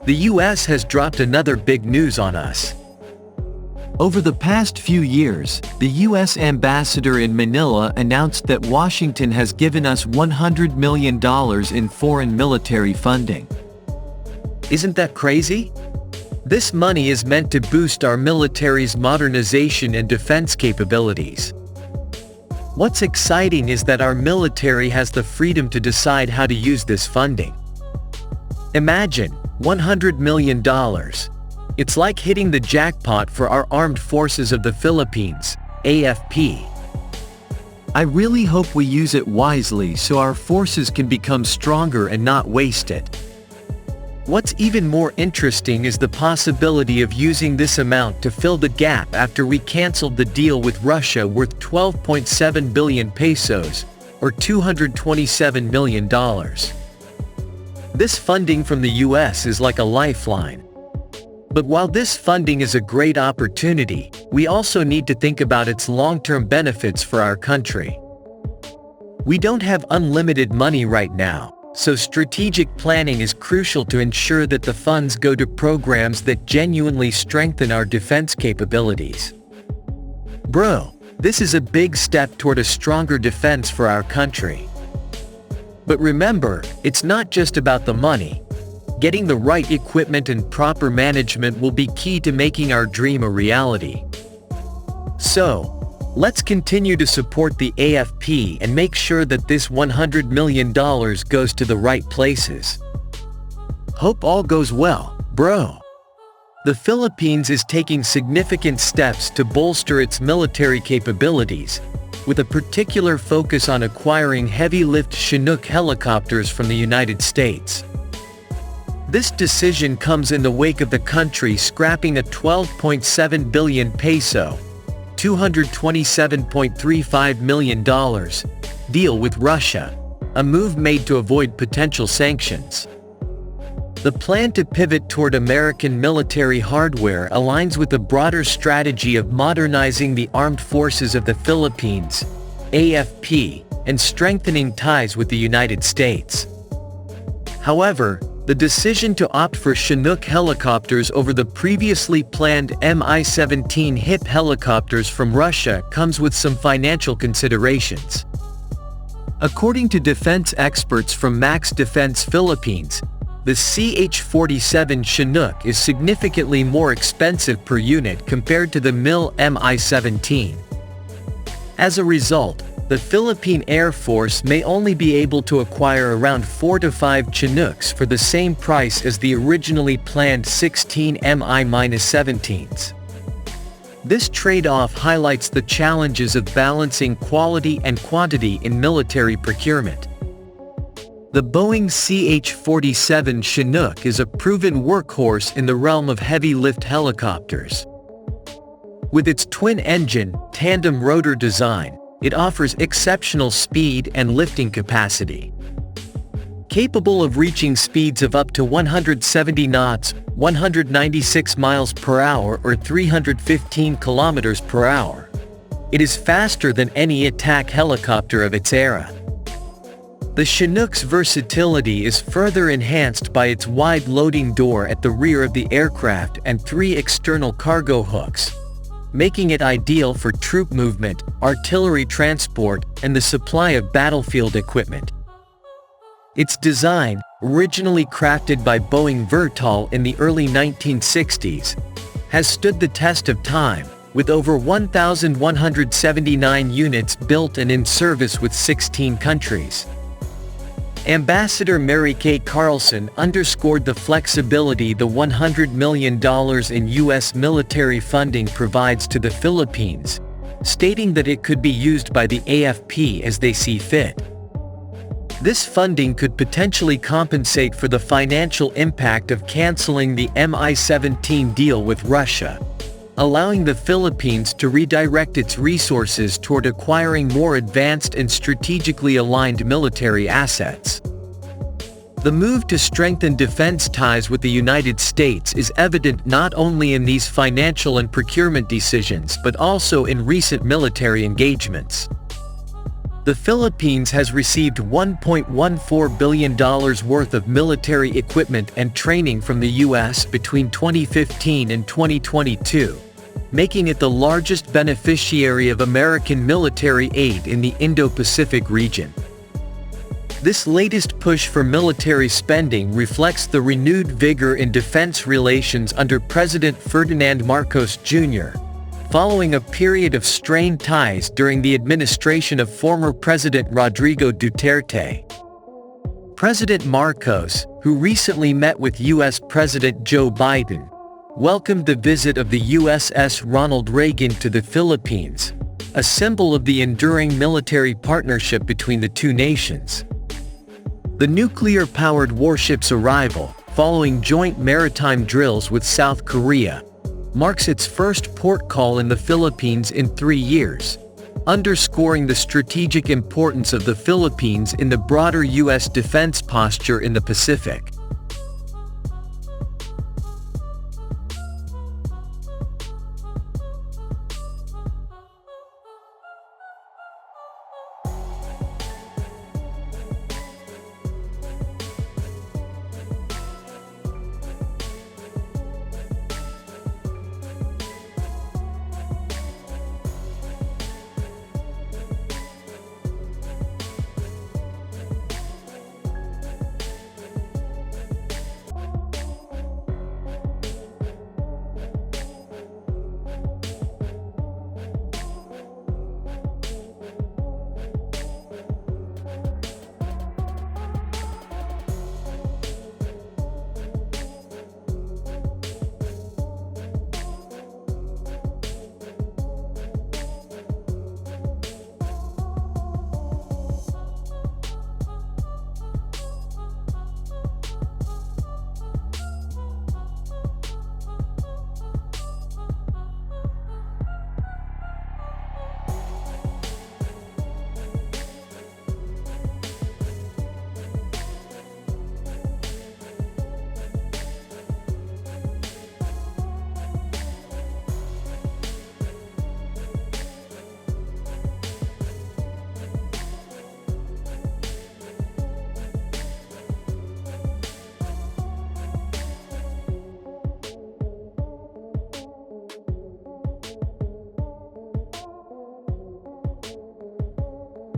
the US has dropped another big news on us. Over the past few years, the U.S. ambassador in Manila announced that Washington has given us $100 million in foreign military funding. Isn't that crazy? This money is meant to boost our military's modernization and defense capabilities. What's exciting is that our military has the freedom to decide how to use this funding. Imagine, $100 million. It's like hitting the jackpot for our Armed Forces of the Philippines, AFP. I really hope we use it wisely so our forces can become stronger and not waste it. What's even more interesting is the possibility of using this amount to fill the gap after we canceled the deal with Russia worth 12.7 billion pesos, or $227 million. This funding from the US is like a lifeline. But while this funding is a great opportunity, we also need to think about its long-term benefits for our country. We don't have unlimited money right now, so strategic planning is crucial to ensure that the funds go to programs that genuinely strengthen our defense capabilities. Bro, this is a big step toward a stronger defense for our country. But remember, it's not just about the money. Getting the right equipment and proper management will be key to making our dream a reality. So, let's continue to support the AFP and make sure that this $100 million goes to the right places. Hope all goes well, bro. The Philippines is taking significant steps to bolster its military capabilities, with a particular focus on acquiring heavy-lift Chinook helicopters from the United States. This decision comes in the wake of the country scrapping a 12.7 billion peso, $227.35 million, deal with Russia, a move made to avoid potential sanctions. The plan to pivot toward American military hardware aligns with the broader strategy of modernizing the armed forces of the Philippines, AFP, and strengthening ties with the United States. However, the decision to opt for Chinook helicopters over the previously planned Mi-17 HIP helicopters from Russia comes with some financial considerations. According to defense experts from Max Defense Philippines, the CH-47 Chinook is significantly more expensive per unit compared to the MIL Mi-17. As a result, the Philippine Air Force may only be able to acquire around 4 to 5 Chinooks for the same price as the originally planned 16 Mi-17s. This trade-off highlights the challenges of balancing quality and quantity in military procurement. The Boeing CH-47 Chinook is a proven workhorse in the realm of heavy-lift helicopters. With its twin-engine, tandem-rotor design, it offers exceptional speed and lifting capacity. Capable of reaching speeds of up to 170 knots, 196 miles per hour or 315 kilometers per hour. It is faster than any attack helicopter of its era. The Chinook's versatility is further enhanced by its wide loading door at the rear of the aircraft and 3 external cargo hooks, making it ideal for troop movement, artillery transport, and the supply of battlefield equipment. Its design, originally crafted by Boeing Vertol in the early 1960s, has stood the test of time, with over 1,179 units built and in service with 16 countries. Ambassador Mary Kay Carlson underscored the flexibility the $100 million in U.S. military funding provides to the Philippines, stating that it could be used by the AFP as they see fit. This funding could potentially compensate for the financial impact of canceling the Mi-17 deal with Russia, allowing the Philippines to redirect its resources toward acquiring more advanced and strategically aligned military assets. The move to strengthen defense ties with the United States is evident not only in these financial and procurement decisions but also in recent military engagements. The Philippines has received $1.14 billion worth of military equipment and training from the U.S. between 2015 and 2022, making it the largest beneficiary of American military aid in the Indo-Pacific region. This latest push for military spending reflects the renewed vigor in defense relations under President Ferdinand Marcos Jr., following a period of strained ties during the administration of former President Rodrigo Duterte. President Marcos, who recently met with U.S. President Joe Biden, welcomed the visit of the USS Ronald Reagan to the Philippines, a symbol of the enduring military partnership between the two nations. The nuclear-powered warship's arrival, following joint maritime drills with South Korea, marks its first port call in the Philippines in 3 years, underscoring the strategic importance of the Philippines in the broader U.S. defense posture in the Pacific.